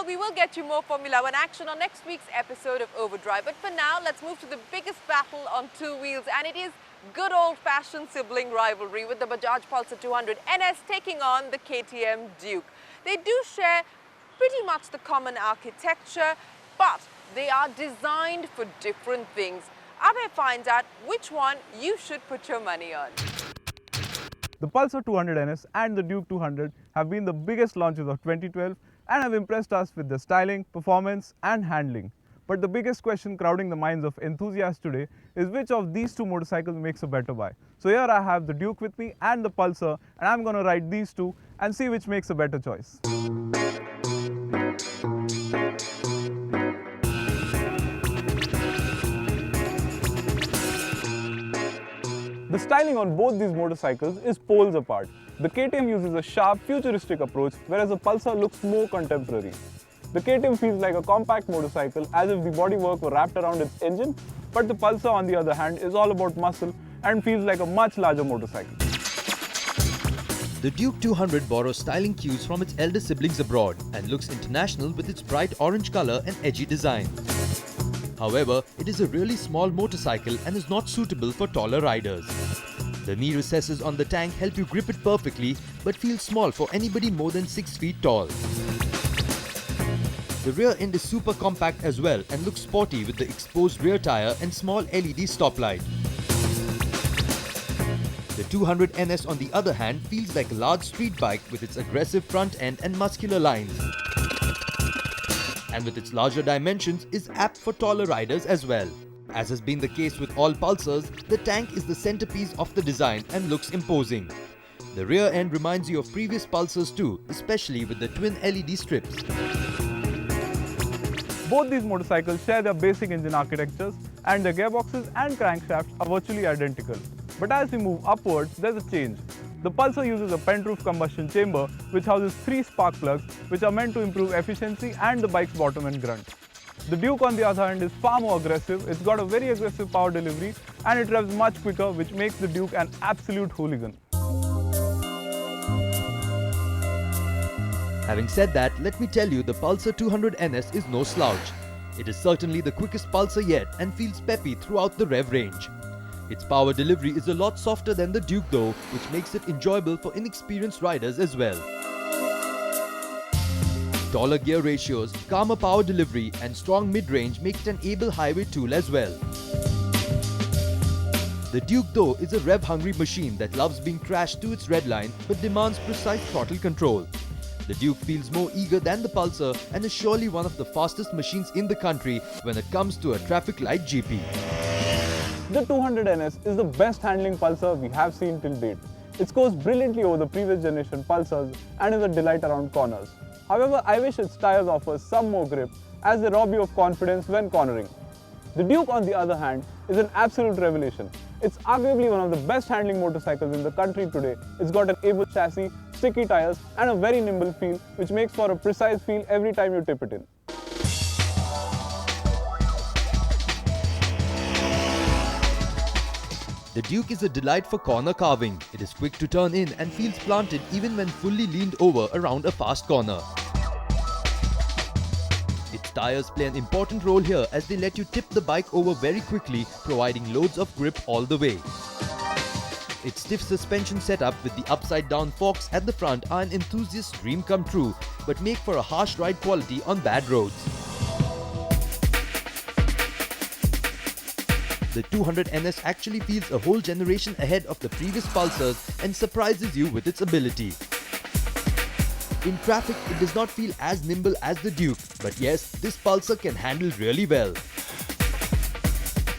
we will get you more Formula One action on next week's episode of Overdrive. But for now, let's move to the biggest battle on two wheels, and it is good old-fashioned sibling rivalry with the Bajaj Pulsar 200NS taking on the KTM Duke. They do share pretty much the common architecture, but they are designed for different things. Abhay finds out which one you should put your money on. The Pulsar 200NS and the Duke 200 have been the biggest launches of 2012 and have impressed us with their styling, performance and handling. But the biggest question crowding the minds of enthusiasts today is which of these two motorcycles makes a better buy. So here I have the Duke with me and the Pulsar, and I'm going to ride these two and see which makes a better choice. The styling on both these motorcycles is poles apart. The KTM uses a sharp, futuristic approach, whereas the Pulsar looks more contemporary. The KTM feels like a compact motorcycle, as if the bodywork were wrapped around its engine, but the Pulsar, on the other hand, is all about muscle and feels like a much larger motorcycle. The Duke 200 borrows styling cues from its elder siblings abroad and looks international with its bright orange color and edgy design. However, it is a really small motorcycle and is not suitable for taller riders. The knee recesses on the tank help you grip it perfectly, but feel small for anybody more than 6 feet tall. The rear end is super compact as well and looks sporty with the exposed rear tire and small LED stoplight. The 200NS on the other hand feels like a large street bike with its aggressive front end and muscular lines. And with its larger dimensions is apt for taller riders as well. As has been the case with all Pulsars, the tank is the centerpiece of the design and looks imposing. The rear end reminds you of previous Pulsars too, especially with the twin LED strips. Both these motorcycles share their basic engine architectures, and their gearboxes and crankshafts are virtually identical. But as we move upwards, there's a change. The Pulsar uses a pent-roof combustion chamber which houses 3 spark plugs which are meant to improve efficiency and the bike's bottom end grunt. The Duke, on the other hand, is far more aggressive. It's got a very aggressive power delivery and it revs much quicker, which makes the Duke an absolute hooligan. Having said that, let me tell you the Pulsar 200NS is no slouch. It is certainly the quickest Pulsar yet and feels peppy throughout the rev range. Its power delivery is a lot softer than the Duke though, which makes it enjoyable for inexperienced riders as well. Taller gear ratios, calmer power delivery and strong mid-range make it an able highway tool as well. The Duke though is a rev-hungry machine that loves being crashed to its red line but demands precise throttle control. The Duke feels more eager than the Pulsar and is surely one of the fastest machines in the country when it comes to a traffic light GP. The 200NS is the best handling Pulsar we have seen till date. It scores brilliantly over the previous generation Pulsars and is a delight around corners. However, I wish its tires offer some more grip as they rob you of confidence when cornering. The Duke, on the other hand, is an absolute revelation. It's arguably one of the best handling motorcycles in the country today. It's got an able chassis, sticky tires and a very nimble feel which makes for a precise feel every time you tip it in. The Duke is a delight for corner carving. It is quick to turn in and feels planted even when fully leaned over around a fast corner. Its tires play an important role here as they let you tip the bike over very quickly, providing loads of grip all the way. Its stiff suspension setup with the upside down forks at the front are an enthusiast's dream come true, but make for a harsh ride quality on bad roads. The 200NS actually feels a whole generation ahead of the previous Pulsars and surprises you with its ability. In traffic, it does not feel as nimble as the Duke, but yes, this Pulsar can handle really well.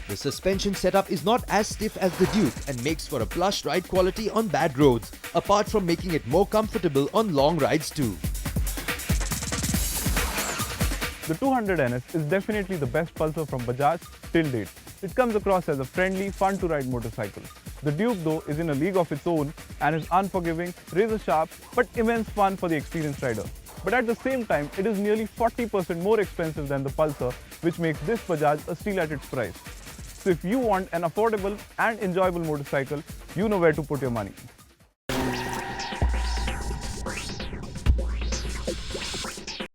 The suspension setup is not as stiff as the Duke and makes for a plush ride quality on bad roads, apart from making it more comfortable on long rides too. The 200NS is definitely the best Pulsar from Bajaj till date. It comes across as a friendly, fun-to-ride motorcycle. The Duke though is in a league of its own and is unforgiving, razor-sharp but immense fun for the experienced rider. But at the same time, it is nearly 40% more expensive than the Pulsar, which makes this Bajaj a steal at its price. So if you want an affordable and enjoyable motorcycle, you know where to put your money.